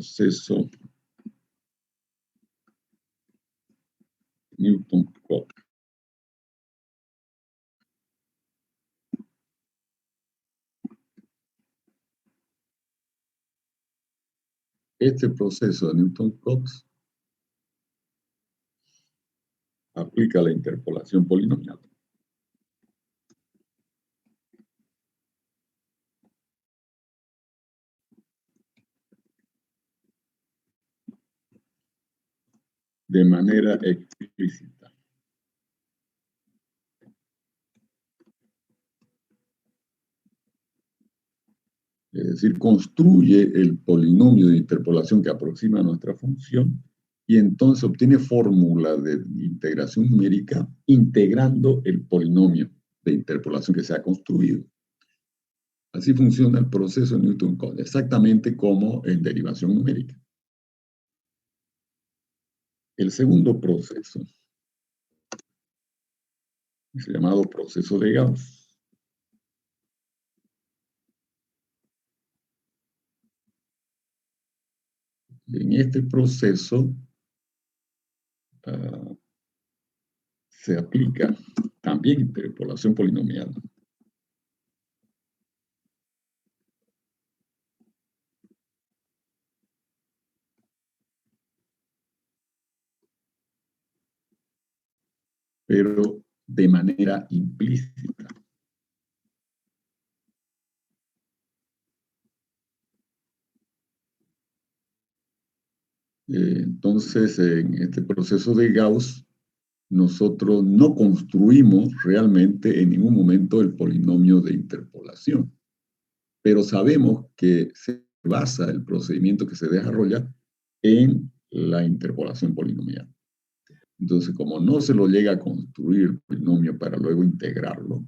proceso Newton-Cotes. Este proceso de Newton-Cotes aplica la interpolación polinomial. De manera explícita. Es decir, construye el polinomio de interpolación que aproxima a nuestra función y entonces obtiene fórmula de integración numérica integrando el polinomio de interpolación que se ha construido. Así funciona el proceso de Newton-Cotes, exactamente como en derivación numérica. El segundo proceso es el llamado proceso de Gauss. En este proceso se aplica también interpolación polinomial. Pero de manera implícita. Entonces, en este proceso de Gauss, nosotros no construimos realmente en ningún momento el polinomio de interpolación, pero sabemos que se basa el procedimiento que se desarrolla en la interpolación polinomial. Entonces, como no se lo llega a construir el polinomio para luego integrarlo,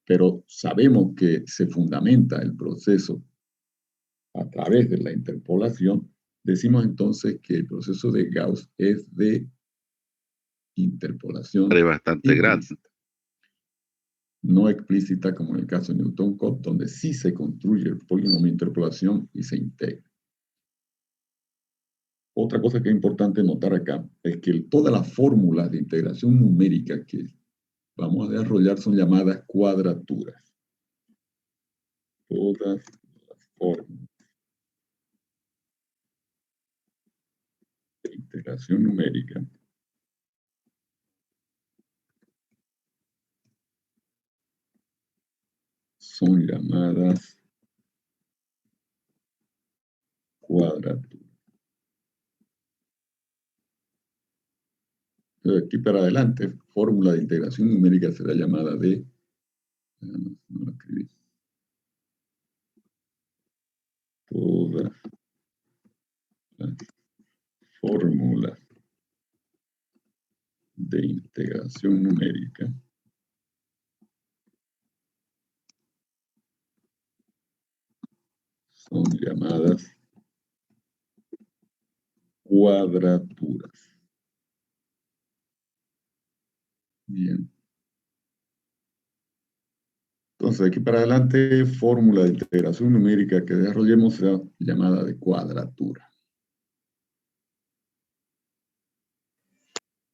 pero sabemos que se fundamenta el proceso a través de la interpolación, decimos entonces que el proceso de Gauss es de interpolación bastante grande. No explícita como en el caso de Newton-Cotes, donde sí se construye el polinomio de interpolación y se integra. Otra cosa que es importante notar acá es que todas las fórmulas de integración numérica que vamos a desarrollar son llamadas cuadraturas. Todas las fórmulas de integración numérica son llamadas cuadraturas. Entonces, aquí para adelante, fórmula de integración numérica será llamada de... No lo escribí. Todas las fórmulas de integración numérica son llamadas cuadraturas. Bien. Entonces, aquí para adelante, fórmula de integración numérica que desarrollemos será llamada de cuadratura.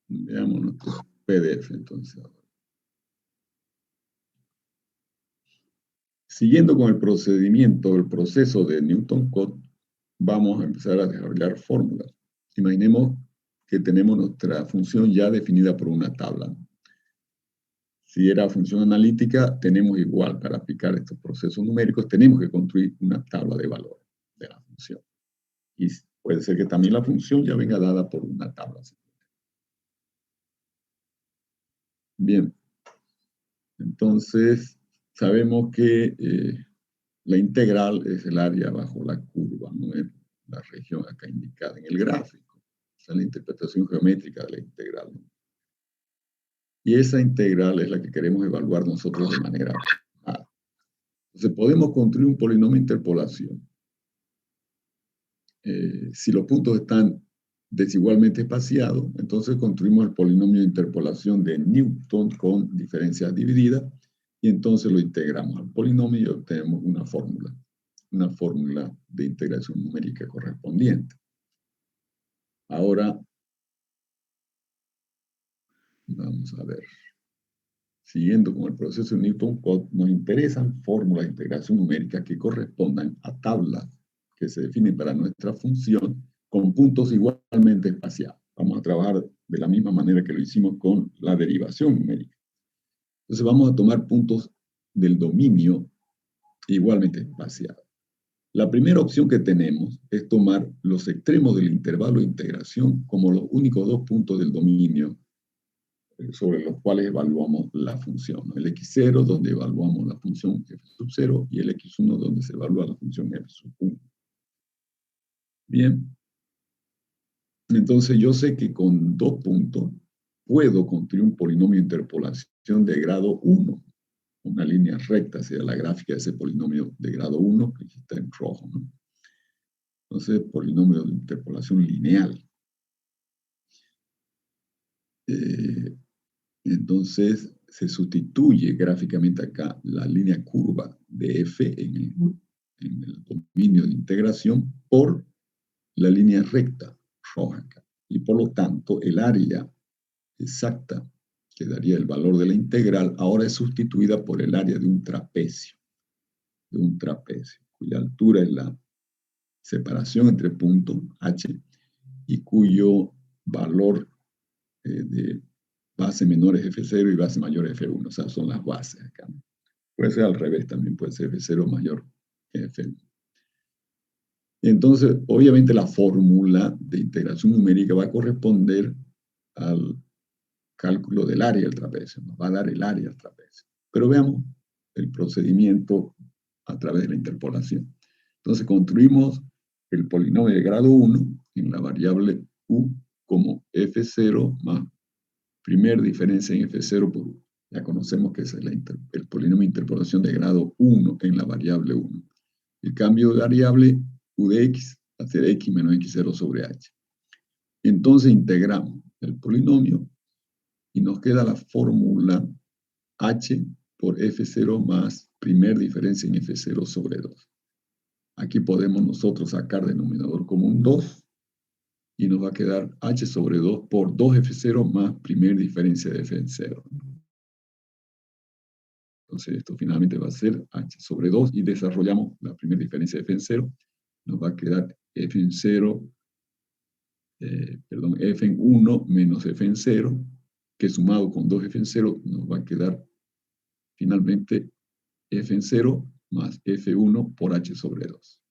Veamos nuestro PDF entonces. Siguiendo con el procedimiento, el proceso de Newton-Cotes, vamos a empezar a desarrollar fórmulas. Imaginemos que tenemos nuestra función ya definida por una tabla. Si era función analítica, tenemos igual para aplicar estos procesos numéricos, tenemos que construir una tabla de valores de la función. Y puede ser que también la función ya venga dada por una tabla. Bien. Entonces, sabemos que la integral es el área bajo la curva, no es la región acá indicada en el gráfico. Esa es la interpretación geométrica de la integral, ¿no? Y esa integral es la que queremos evaluar nosotros de manera aproximada. Entonces, podemos construir un polinomio de interpolación. Si los puntos están desigualmente espaciados, entonces construimos el polinomio de interpolación de Newton con diferencias divididas y entonces lo integramos al polinomio y obtenemos una fórmula una fórmula de integración numérica correspondiente. Ahora, vamos a ver. Siguiendo con el proceso de Newton-Cotes, nos interesan fórmulas de integración numérica que correspondan a tablas que se definen para nuestra función con puntos igualmente espaciados. Vamos a trabajar de la misma manera que lo hicimos con la derivación numérica. Entonces vamos a tomar puntos del dominio igualmente espaciados. La primera opción que tenemos es tomar los extremos del intervalo de integración como los únicos dos puntos del dominio sobre los cuales evaluamos la función, ¿no? El x0, donde evaluamos la función f sub 0, y el x1, donde se evalúa la función f sub 1. Bien. Entonces yo sé que con 2 puntos puedo construir un polinomio de interpolación de grado 1. Una línea recta sería la gráfica de ese polinomio de grado 1, que aquí está en rojo, ¿no? Entonces, polinomio de interpolación lineal. Entonces, se sustituye gráficamente acá la línea curva de f en el dominio de integración por la línea recta roja acá. Y por lo tanto, el área exacta que daría el valor de la integral ahora es sustituida por el área de un trapecio, cuya altura es la separación entre puntos h y cuyo valor de base menor es F0 y base mayor es F1, o sea, son las bases acá. Puede ser al revés también, puede ser F0 mayor que F1. Entonces, obviamente la fórmula de integración numérica va a corresponder al cálculo del área del trapecio, nos va a dar el área del trapecio. Pero veamos el procedimiento a través de la interpolación. Entonces, construimos el polinomio de grado 1 en la variable u como F0 más primer diferencia en F0 por U. Ya conocemos que es el polinomio de interpolación de grado 1 en la variable 1. El cambio de variable U de X va a ser X menos X0 sobre H. Entonces integramos el polinomio y nos queda la fórmula H por F0 más primer diferencia en F0 sobre 2. Aquí podemos nosotros sacar denominador común 2 y nos va a quedar H sobre 2 por 2F0 más primer diferencia de F0. Entonces esto finalmente va a ser H sobre 2 y desarrollamos la primera diferencia de F0. Nos va a quedar F en 0, F en 1 menos F en 0, que sumado con 2F en 0 nos va a quedar finalmente F en 0 más F1 por H sobre 2.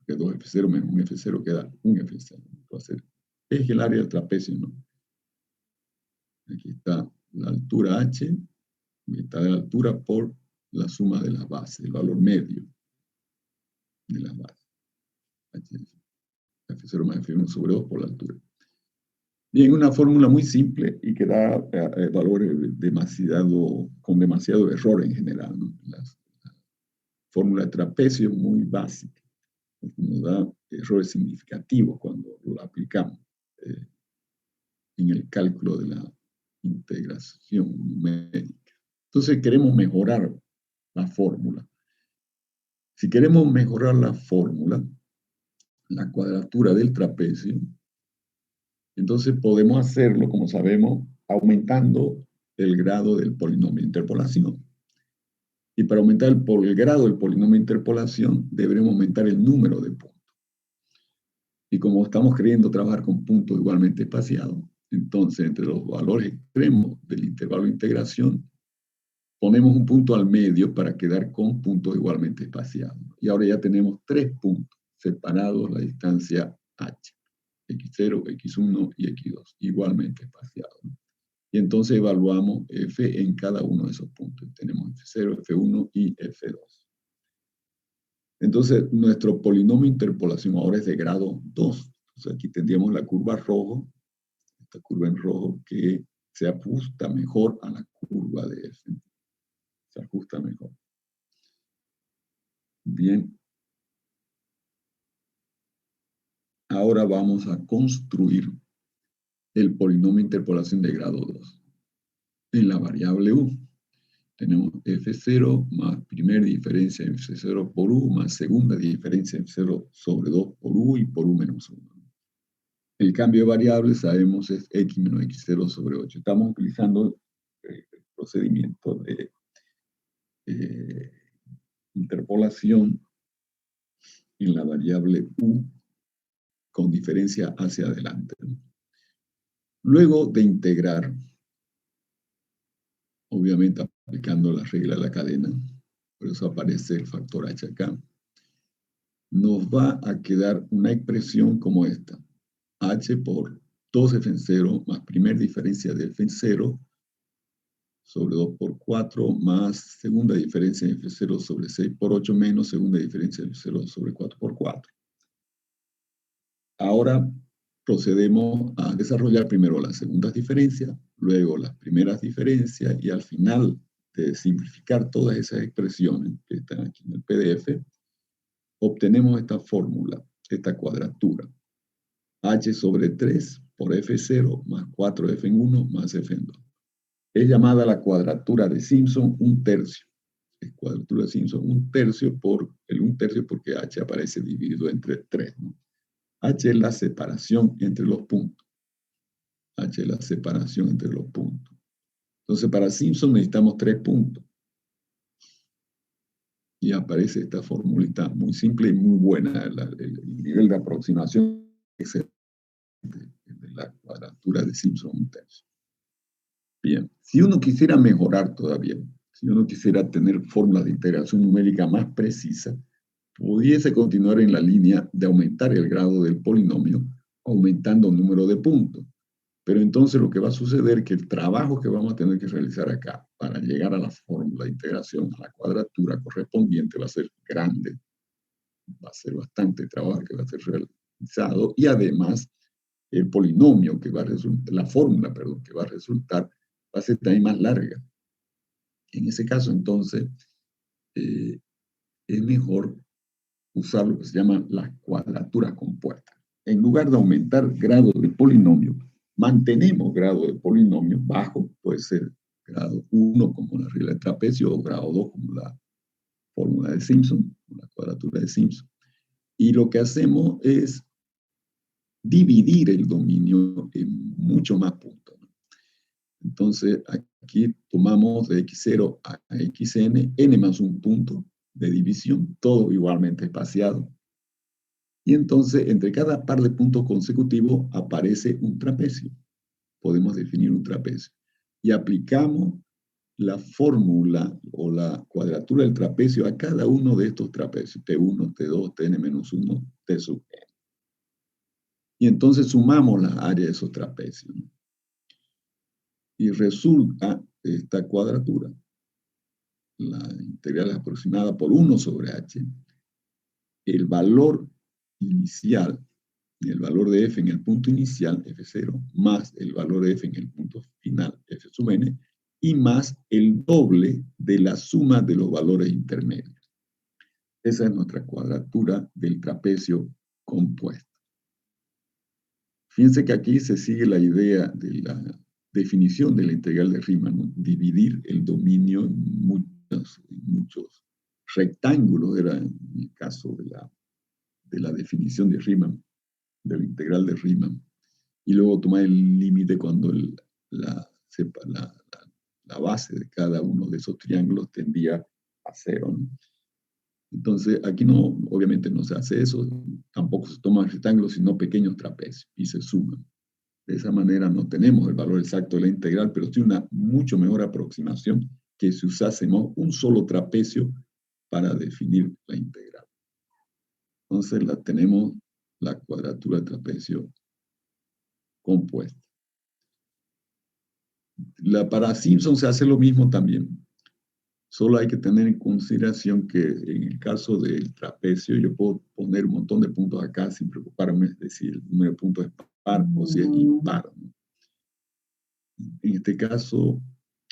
Que 2F0 menos un F0 queda un F0. Va a ser, es el área del trapecio, ¿no? Aquí está la altura H, mitad de la altura por la suma de las bases, el valor medio de las bases. F0 más F1 sobre 2 por la altura. Bien, una fórmula muy simple y que da valores con demasiado error en general, ¿no? La fórmula de trapecio es muy básica. Nos da errores significativos cuando lo aplicamos en el cálculo de la integración numérica. Entonces queremos mejorar la fórmula. Si queremos mejorar la fórmula, la cuadratura del trapecio, entonces podemos hacerlo, como sabemos, aumentando el grado del polinomio de interpolación. Y para aumentar el grado del polinomio de interpolación, deberemos aumentar el número de puntos. Y como estamos queriendo trabajar con puntos igualmente espaciados, entonces entre los valores extremos del intervalo de integración, ponemos un punto al medio para quedar con puntos igualmente espaciados. Y ahora ya tenemos 3 puntos separados la distancia h. X0, X1 y X2, igualmente espaciados. Y entonces evaluamos F en cada uno de esos puntos. Tenemos F0, F1 y F2. Entonces, nuestro polinomio de interpolación ahora es de grado 2. Entonces, aquí tendríamos la curva rojo, esta curva en rojo, que se ajusta mejor a la curva de F. Se ajusta mejor. Bien. Ahora vamos a construir el polinomio de interpolación de grado 2 en la variable U. Tenemos F0 más primera diferencia de F0 por U más segunda diferencia de F0 sobre 2 por U y por U menos 1. El cambio de variables sabemos es X menos X0 sobre 8. Estamos utilizando el procedimiento de interpolación en la variable U con diferencia hacia adelante. Luego de integrar, obviamente aplicando la regla de la cadena, por eso aparece el factor H acá, nos va a quedar una expresión como esta. H por 2f en 0 más primera diferencia de f en 0 sobre 2 por 4 más segunda diferencia de f0 sobre 6 por 8 menos segunda diferencia de f0 sobre 4 por 4. Ahora procedemos a desarrollar primero las segundas diferencias, luego las primeras diferencias y al final de simplificar todas esas expresiones que están aquí en el PDF, obtenemos esta fórmula, esta cuadratura. H sobre 3 por F0 más 4F en 1 más F en 2. Es llamada la cuadratura de Simpson 1/3. Es cuadratura de Simpson 1/3 por el 1/3 porque H aparece dividido entre 3, ¿no? H es la separación entre los puntos. H es la separación entre los puntos. Entonces, para Simpson necesitamos 3 puntos. Y aparece esta formulita muy simple y muy buena. El nivel de aproximación es de la cuadratura de Simpson 1/3. Bien, si uno quisiera mejorar todavía, si uno quisiera tener fórmulas de integración numérica más precisas, pudiese continuar en la línea de aumentar el grado del polinomio, aumentando el número de puntos. Pero entonces lo que va a suceder es que el trabajo que vamos a tener que realizar acá para llegar a la fórmula de integración, a la cuadratura correspondiente, va a ser grande. Va a ser bastante trabajo que va a ser realizado y además el polinomio que va a resultar, la fórmula, perdón, que va a resultar, va a ser también más larga. En ese caso, entonces, es mejor usar lo que se llama la cuadratura compuesta. En lugar de aumentar grado de polinomio, mantenemos grado de polinomio bajo, puede ser grado 1 como la regla de trapecio o grado 2 como la fórmula de Simpson, la cuadratura de Simpson. Y lo que hacemos es dividir el dominio en muchos más puntos, ¿no? Entonces, aquí tomamos de x0 a xn, n más un punto de división, todo igualmente espaciado. Y entonces, entre cada par de puntos consecutivos aparece un trapecio. Podemos definir un trapecio. Y aplicamos la fórmula o la cuadratura del trapecio a cada uno de estos trapecios, T1, T2, Tn-1, T sub n. Y entonces sumamos las áreas de esos trapecios, ¿no? Y resulta esta cuadratura, la integral aproximada por 1 sobre h, el valor inicial, el valor de f en el punto inicial, f0, más el valor de f en el punto final, f sub n, y más el doble de la suma de los valores intermedios. Esa es nuestra cuadratura del trapecio compuesto. Fíjense que aquí se sigue la idea de la definición de la integral de Riemann, ¿no? Dividir el dominio en muchos rectángulos, era en el caso de la definición de Riemann, de la integral de Riemann, y luego tomar el límite cuando la base de cada uno de esos triángulos tendía a 0, ¿no? Entonces, aquí no, obviamente no se hace eso, tampoco se toman rectángulos, sino pequeños trapecios, y se suman. De esa manera no tenemos el valor exacto de la integral, pero sí una mucho mejor aproximación que si usásemos un solo trapecio para definir la integral. Entonces tenemos la cuadratura de trapecio compuesta. Para Simpson se hace lo mismo también. Solo hay que tener en consideración que en el caso del trapecio yo puedo poner un montón de puntos acá sin preocuparme de si el número de puntos es par o si es impar, ¿no? En este caso,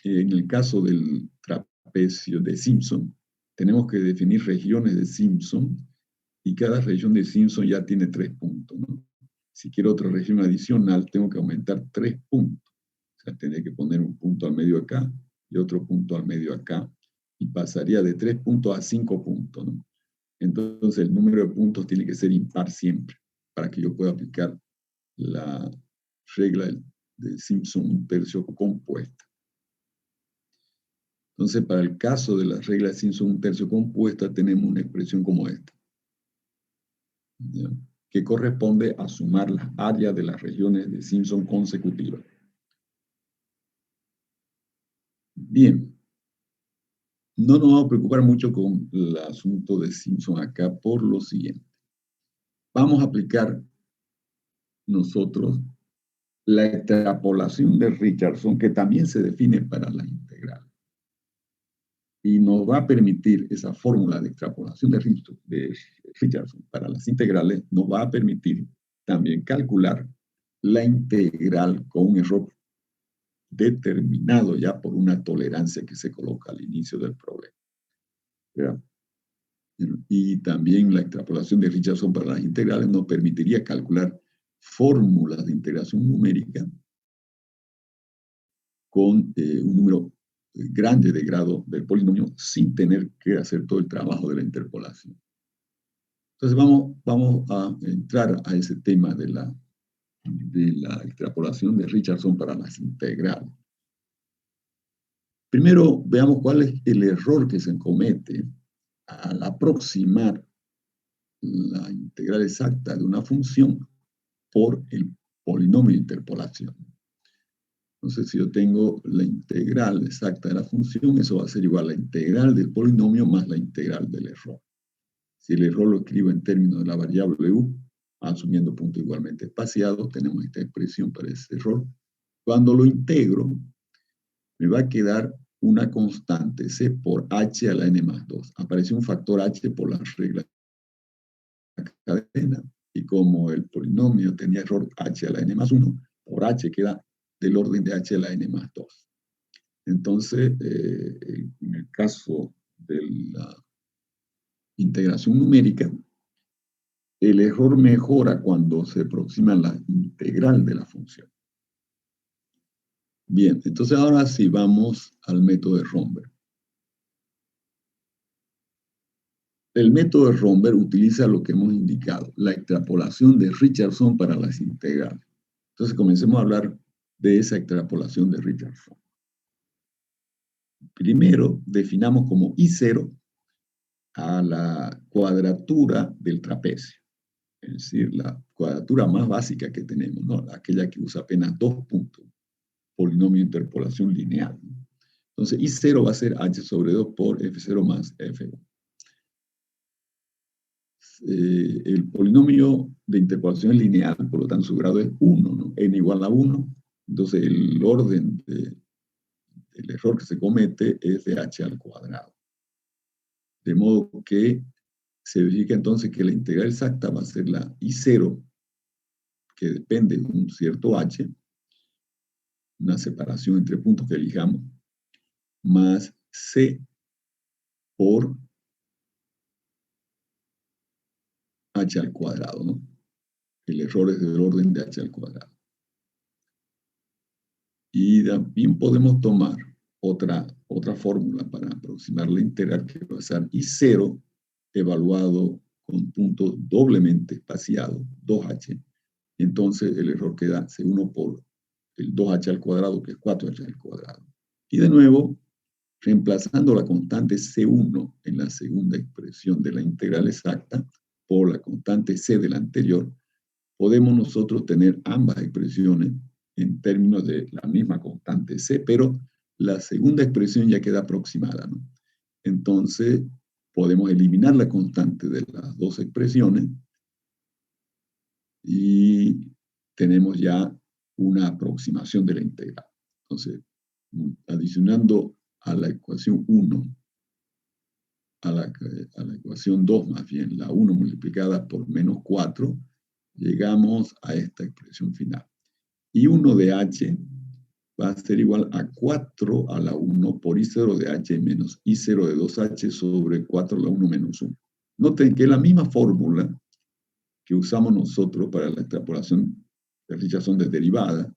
en el caso del trapecio de Simpson, tenemos que definir regiones de Simpson y cada región de Simpson ya tiene 3 puntos, ¿no? Si quiero otra región adicional, tengo que aumentar 3 puntos. O sea, tendría que poner un punto al medio acá y otro punto al medio acá, y pasaría de 3 puntos a 5 puntos, ¿no? Entonces el número de puntos tiene que ser impar siempre, para que yo pueda aplicar la regla de Simpson un tercio compuesta. Entonces, para el caso de la regla de Simpson un tercio compuesta, tenemos una expresión como esta, ¿ya? Que corresponde a sumar las áreas de las regiones de Simpson consecutivas. Bien, no nos vamos a preocupar mucho con el asunto de Simpson acá por lo siguiente. Vamos a aplicar nosotros la extrapolación de Richardson, que también se define para la integral. Y nos va a permitir esa fórmula de extrapolación de Richardson para las integrales, nos va a permitir también calcular la integral con un error determinado ya por una tolerancia que se coloca al inicio del problema. ¿Verdad? Y también la extrapolación de Richardson para las integrales nos permitiría calcular fórmulas de integración numérica con un número grande de grado del polinomio sin tener que hacer todo el trabajo de la interpolación. Entonces vamos a entrar a ese tema de la extrapolación de Richardson para las integrales. Primero veamos cuál es el error que se comete al aproximar la integral exacta de una función por el polinomio de interpolación. Entonces, si yo tengo la integral exacta de la función, eso va a ser igual a la integral del polinomio más la integral del error. Si el error lo escribo en términos de la variable u, asumiendo puntos igualmente espaciados, tenemos esta expresión para ese error. Cuando lo integro, me va a quedar una constante c por h a la n más 2. Aparece un factor h por la regla de la cadena, y como el polinomio tenía error h a la n más 1, por h queda del orden de h a la n más 2. Entonces, en el caso de la integración numérica, el error mejora cuando se aproxima la integral de la función. Bien, entonces ahora sí vamos al método de Romberg. El método de Romberg utiliza lo que hemos indicado, la extrapolación de Richardson para las integrales. Entonces comencemos a hablar de esa extrapolación de Richardson. Primero, definamos como I0 a la cuadratura del trapecio, es decir, la cuadratura más básica que tenemos, ¿no? Aquella que usa apenas 2 puntos, polinomio de interpolación lineal. Entonces, I0 va a ser h sobre 2 por F0 más F1. El polinomio de interpolación lineal, por lo tanto, su grado es 1, ¿no? N igual a 1. Entonces, el orden del error que se comete es de h al cuadrado. De modo que se verifica entonces que la integral exacta va a ser la I0, que depende de un cierto h, una separación entre puntos que elijamos, más c por h al cuadrado, ¿no? El error es del orden de h al cuadrado. Y también podemos tomar otra fórmula para aproximar la integral, que va a ser I0 evaluado con puntos doblemente espaciados, 2h. Entonces el error queda C1 por el 2h al cuadrado, que es 4h al cuadrado. Y de nuevo, reemplazando la constante C1 en la segunda expresión de la integral exacta por la constante C de la anterior, podemos nosotros tener ambas expresiones en términos de la misma constante C, pero la segunda expresión ya queda aproximada, ¿no? Entonces, podemos eliminar la constante de las dos expresiones y tenemos ya una aproximación de la integral. Entonces, adicionando a la ecuación 1, a la ecuación 2 más bien, la 1 multiplicada por menos 4, llegamos a esta expresión final. Y 1 de h va a ser igual a 4 a la 1 por I0 de h menos I0 de 2h sobre 4 a la 1 menos 1. Noten que es la misma fórmula que usamos nosotros para la extrapolación de Richardson de derivada,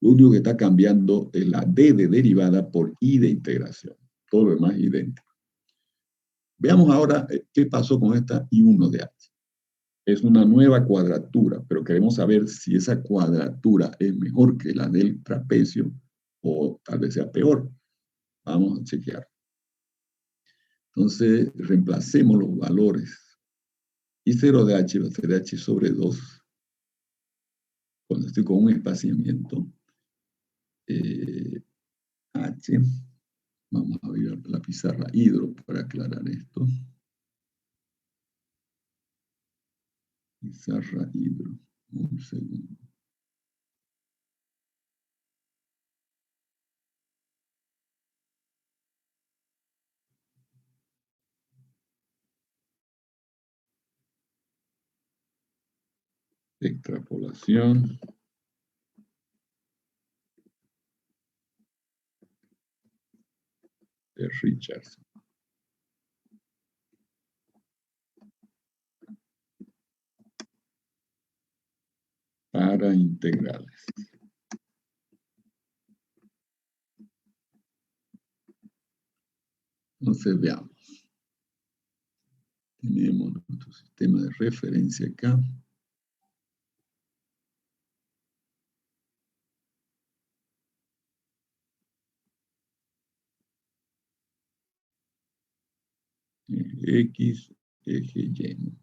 Lo único que está cambiando es la D de derivada por I de integración. Todo lo demás es idéntico. Veamos ahora qué pasó con esta I1 de H. Es una nueva cuadratura, pero queremos saber si esa cuadratura es mejor que la del trapecio o tal vez sea peor. Vamos a chequear. Entonces, reemplacemos los valores. I0 de H va a ser H sobre 2. Cuando estoy con un espaciamiento, H, vamos a abrir la pizarra hidro para aclarar esto. Pizarra hidro, un segundo. Extrapolación. De Richardson. Para integrales. Entonces veamos. Tenemos nuestro sistema de referencia acá. Eje X, eje Y.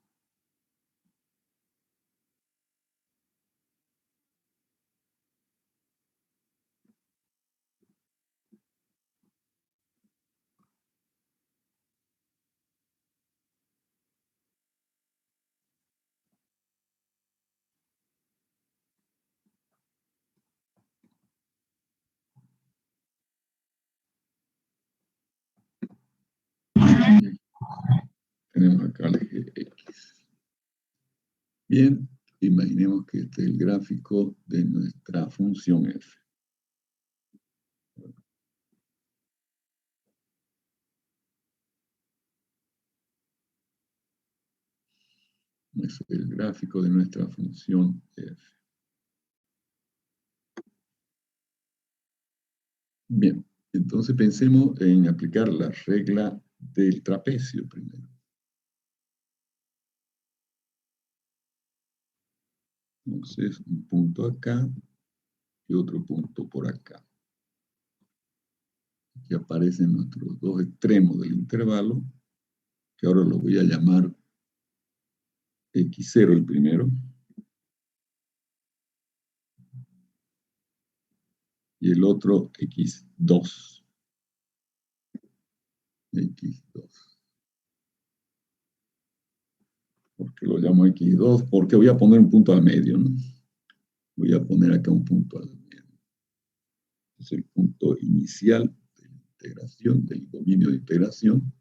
Tenemos acá el eje X. Bien, imaginemos que este es el gráfico de nuestra función f. Este es el gráfico de nuestra función f. Bien, entonces pensemos en aplicar la regla del trapecio primero. Entonces, un punto acá y otro punto por acá. Aquí aparecen nuestros dos extremos del intervalo, que ahora los voy a llamar X0 el primero, y el otro X2. X2. ¿Por qué lo llamo X2? Porque voy a poner un punto al medio, ¿no? Voy a poner acá un punto al medio. Es el punto inicial de la integración, del dominio de integración.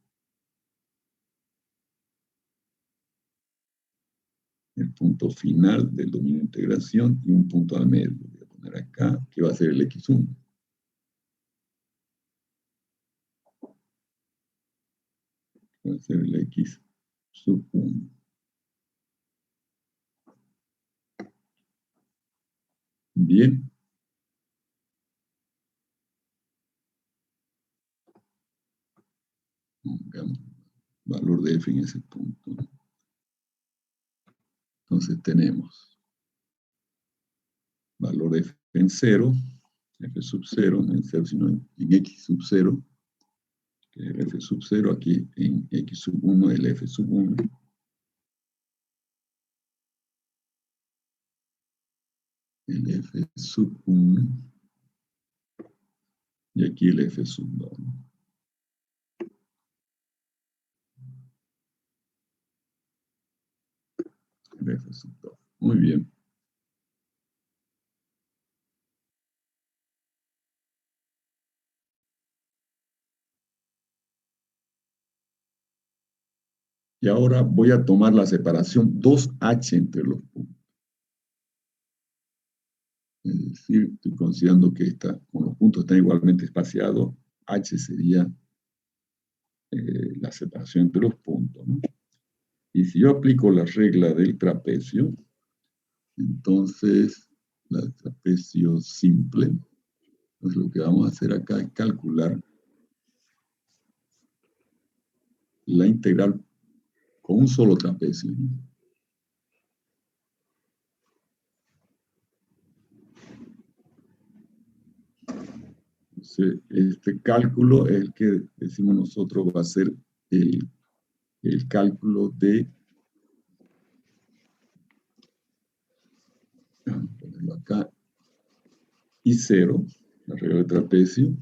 El punto final del dominio de integración y un punto al medio. Voy a poner acá, que va a ser el X1. Va a ser el X sub 1. Bien. Pongamos valor de f en ese punto. Entonces tenemos valor de f en 0, f sub 0, no en 0, sino en x sub 0, que es el f sub 0, aquí en x sub 1, el f sub 1. El f sub 1, y aquí el f sub 2. El f sub 2. Muy bien. Y ahora voy a tomar la separación 2h entre los puntos. Es decir, estoy considerando que como los puntos están igualmente espaciados, h sería la separación entre los puntos, ¿no? Y si yo aplico la regla del trapecio, entonces la trapecio simple. Entonces lo que vamos a hacer acá es calcular la integral con un solo trapecio, ¿no? Entonces, este cálculo es el que decimos nosotros va a ser el cálculo de, vamos a ponerlo acá, I0, la regla de trapecio,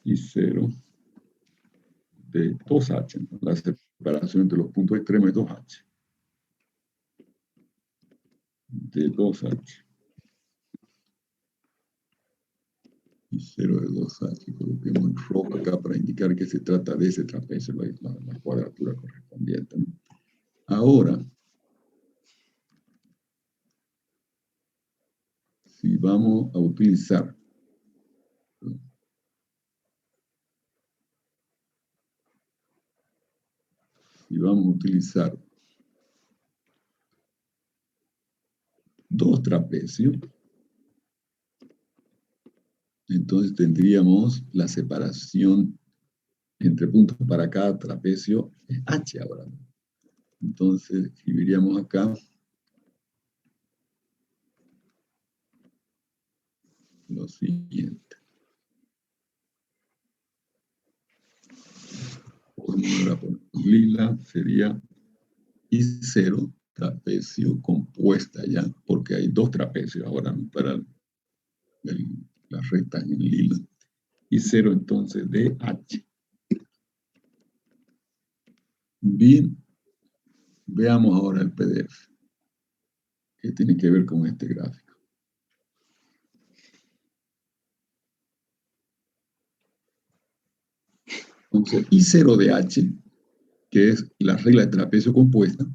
I0 de 2H, ¿no? La separación entre los puntos extremos es 2H, de 2H. I0 de 2H, coloquemos en rojo acá para indicar que se trata de ese trapecio, la cuadratura correspondiente, ¿no? Ahora, si vamos a utilizar dos trapecios, entonces tendríamos la separación entre puntos para cada trapecio es H ahora. Entonces escribiríamos acá lo siguiente. Fórmula por lila sería I0 trapecio compuesta ya, porque hay dos trapecios ahora, ¿no? Para las rectas en lila. I0 entonces de H. Bien, veamos ahora el PDF, que tiene que ver con este gráfico. Entonces, I0 de H, que es la regla de trapecio compuesta,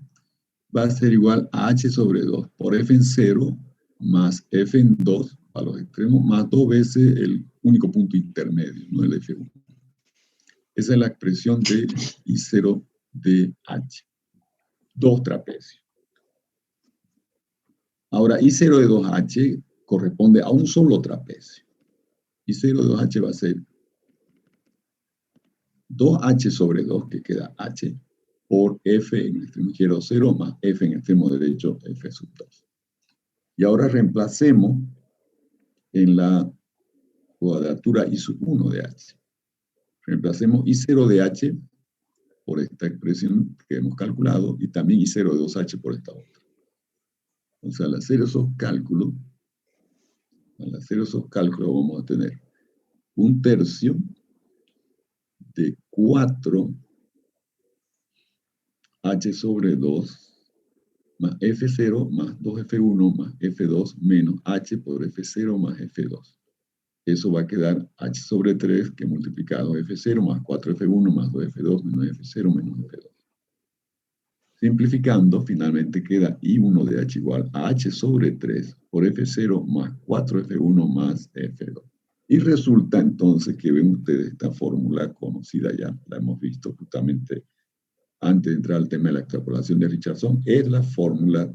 va a ser igual a H sobre 2 por F en 0 más F en 2 a los extremos, más 2 veces el único punto intermedio, ¿no? El F1. Esa es la expresión de I0 de H. Dos trapecios. Ahora, I0 de 2H corresponde a un solo trapecio. I0 de 2H va a ser 2H sobre 2, que queda H, por F en el extremo izquierdo 0 más F en el extremo derecho F sub 2. Y ahora reemplacemos en la cuadratura I sub 1 de H. Reemplacemos I0 de H por esta expresión que hemos calculado y también I0 de 2H por esta otra. Entonces, al hacer esos cálculos, vamos a tener 1/3 de 4 H sobre 2 más F0 más 2F1 más F2 menos H por F0 más F2. Eso va a quedar H sobre 3 que multiplicado F0 más 4F1 más 2F2 menos F0 menos F2. Simplificando, finalmente queda I1 de H igual a H sobre 3 por F0 más 4F1 más F2. Y resulta entonces que ven ustedes esta fórmula conocida ya, la hemos visto justamente antes de entrar al tema de la extrapolación de Richardson, es la fórmula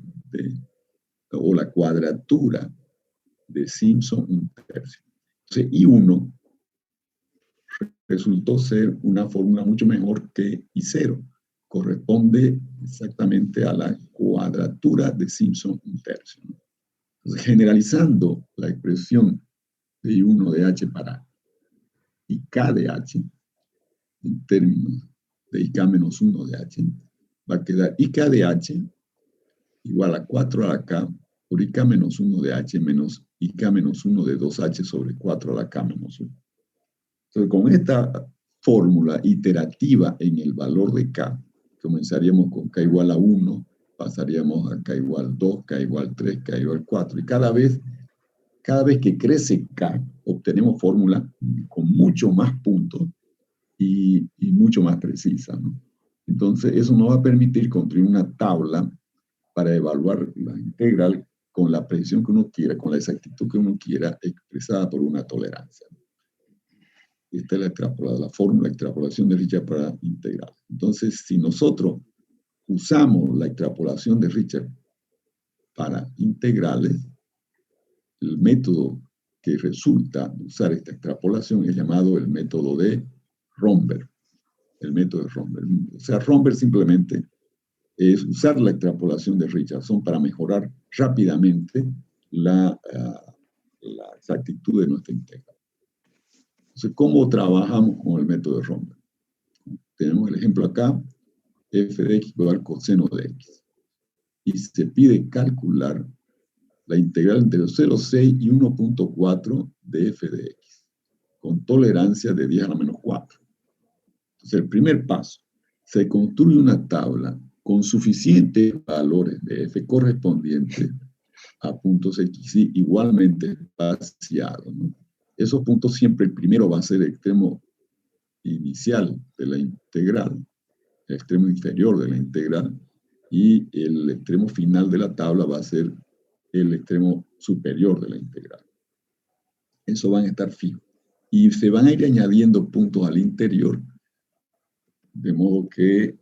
o la cuadratura de Simpson 1/3. Entonces, I1 resultó ser una fórmula mucho mejor que I0. Corresponde exactamente a la cuadratura de Simpson 1/3. Entonces, generalizando la expresión de I1 de H para IK de H, en términos de IK menos 1 de H, va a quedar IK de H igual a 4 a la K por IK menos 1 de H menos IK menos 1 de 2H sobre 4 a la K menos 1. Entonces, con esta fórmula iterativa en el valor de K, comenzaríamos con K igual a 1, pasaríamos a K igual a 2, K igual a 3, K igual a 4, y cada vez que crece K, obtenemos fórmulas con mucho más puntos y mucho más precisas, ¿no? Entonces, eso nos va a permitir construir una tabla para evaluar la integral con la precisión que uno quiera, con la exactitud que uno quiera, expresada por una tolerancia. Esta es la fórmula de extrapolación de Richard para integral. Entonces, si nosotros usamos la extrapolación de Richard para integrales, el método que resulta de usar esta extrapolación es llamado el método de Romberg. El método de Romberg. O sea, Romberg simplemente es usar la extrapolación de Richardson para mejorar rápidamente la exactitud de nuestra integral. Entonces, ¿cómo trabajamos con el método de Romberg? Tenemos el ejemplo acá, f de x igual coseno de x. Y se pide calcular la integral entre 0,6 y 1,4 de f de x, con tolerancia de 10 a la menos 4. Entonces, el primer paso, se construye una tabla con suficientes valores de f correspondientes a puntos x y igualmente espaciados, ¿no? Esos puntos siempre, el primero va a ser el extremo inicial de la integral, el extremo inferior de la integral, y el extremo final de la tabla va a ser el extremo superior de la integral. Eso van a estar fijos. Y se van a ir añadiendo puntos al interior, de modo que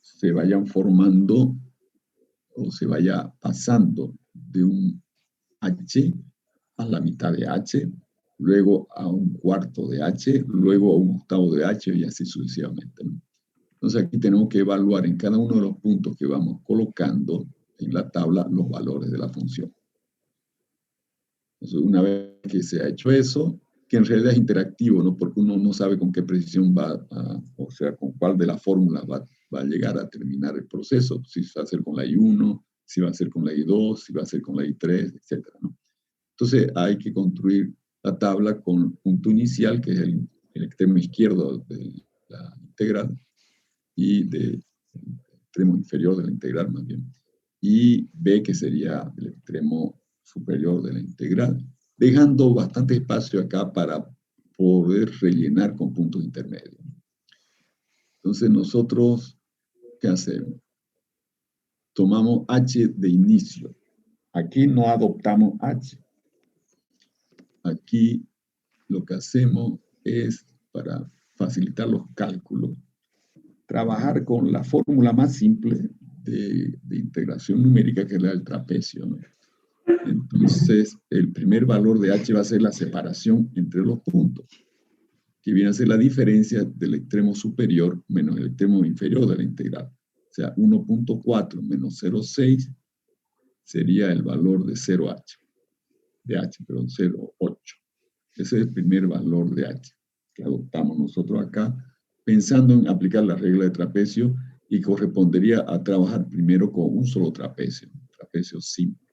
se vayan formando o se vaya pasando de un h a la mitad de h, luego a un cuarto de h, luego a un octavo de h y así sucesivamente, ¿no? Entonces aquí tenemos que evaluar en cada uno de los puntos que vamos colocando en la tabla los valores de la función. Entonces, una vez que se ha hecho eso, que en realidad es interactivo, ¿no? Porque uno no sabe con qué precisión o sea, con cuál de las fórmulas va a llegar a terminar el proceso, si va a ser con la I1, si va a ser con la I2, si va a ser con la I3, etc., ¿no? Entonces hay que construir la tabla con punto inicial, que es el extremo izquierdo de la integral, y del extremo inferior de la integral más bien, y B, que sería el extremo superior de la integral, dejando bastante espacio acá para poder rellenar con puntos intermedios. Entonces nosotros, ¿qué hacemos? Tomamos h de inicio. Aquí no adoptamos h. Aquí lo que hacemos es, para facilitar los cálculos, trabajar con la fórmula más simple de integración numérica, que es la del trapecio, ¿no? Entonces, el primer valor de h va a ser la separación entre los puntos, que viene a ser la diferencia del extremo superior menos el extremo inferior de la integral. O sea, 1.4 menos 0.6 sería el valor de 0h, de h, perdón, 0.8. Ese es el primer valor de h que adoptamos nosotros acá, pensando en aplicar la regla de trapecio, y correspondería a trabajar primero con un solo trapecio simple.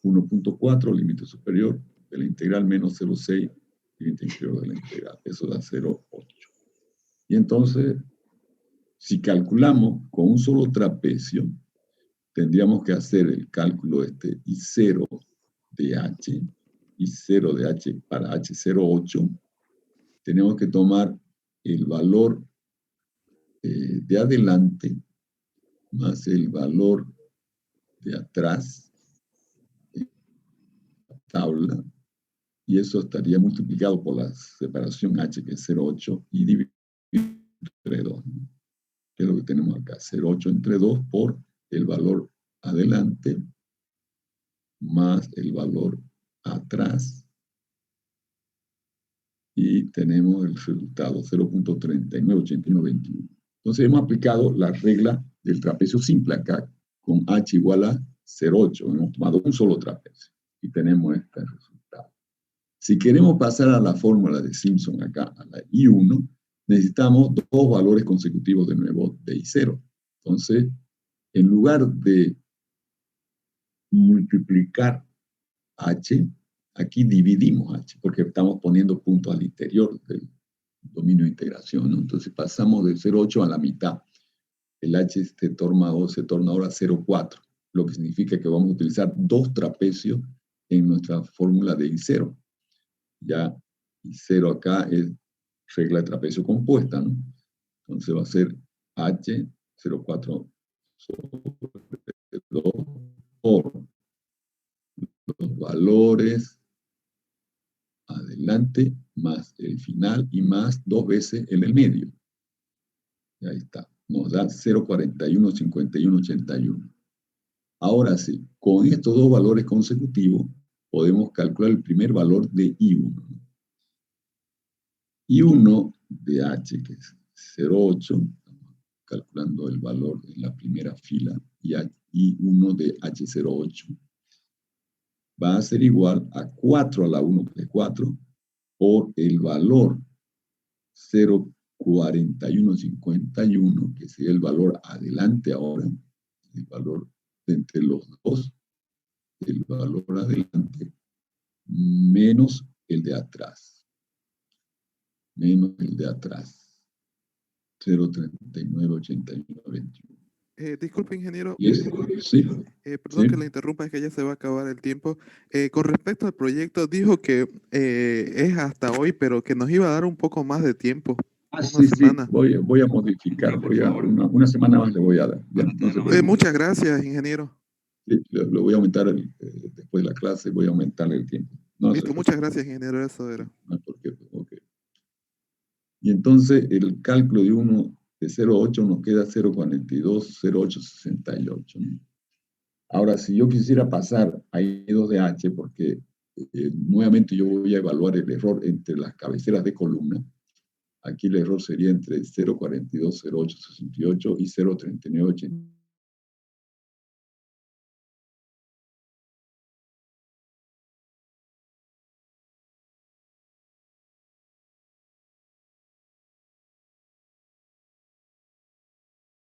1.4, límite superior de la integral, menos 0.6, límite inferior de la integral. Eso da 0.8. Y entonces, si calculamos con un solo trapecio, tendríamos que hacer el cálculo I0 de h, I0 de h para h0.8. Tenemos que tomar el valor de adelante más el valor de atrás, tabla, y eso estaría multiplicado por la separación h, que es 0.8, y dividido entre 2, ¿no? Que es lo que tenemos acá, 0.8 entre 2 por el valor adelante más el valor atrás, y tenemos el resultado 0.398121. Entonces hemos aplicado la regla del trapecio simple acá, con h igual a 0.8. Hemos tomado un solo trapecio y tenemos este resultado. Si queremos pasar a la fórmula de Simpson acá, a la I1, necesitamos dos valores consecutivos de nuevo de I0. Entonces, en lugar de multiplicar h, aquí dividimos h, porque estamos poniendo puntos al interior del dominio de integración, ¿no? Entonces pasamos de 0.8 a la mitad. El h se torna ahora 0.4, lo que significa que vamos a utilizar dos trapecios en nuestra fórmula de I0. Ya I0 acá es regla de trapecio compuesta, ¿no? Entonces va a ser h 0.4 sobre 2 por los valores adelante más el final y más dos veces en el medio. Ahí está. Nos da 0,415181. Ahora sí, con estos dos valores consecutivos, podemos calcular el primer valor de I1. I1 de H, que es 0,8, calculando el valor en la primera fila, y I1 de H08 va a ser igual a 4 a la 1, que es 4, por el valor 0,4151, que sería el valor adelante ahora, el valor de entre los dos, el valor adelante, menos el de atrás, menos el de atrás, 0,398121. Disculpe, ingeniero. ¿Y es? Sí, Perdón sí. que le interrumpa, es que ya se va a acabar el tiempo. Con respecto al proyecto, dijo que es hasta hoy, pero que nos iba a dar un poco más de tiempo, una Sí, sí, semana. voy a modificar, una semana más le voy a dar, ya, no se preocupe. Muchas gracias, ingeniero. Sí, lo voy a aumentar después de la clase, voy a aumentarle el tiempo. No se Listo, preocupe. muchas gracias, ingeniero. Eso era. No hay por qué, ok. Y entonces el cálculo de 1 de 0,8 nos queda 0,420868, ¿no? Ahora, si yo quisiera pasar a I2 de H, porque nuevamente yo voy a evaluar el error entre las cabeceras de columna, aquí el error sería entre 0,420868 y 0,3980.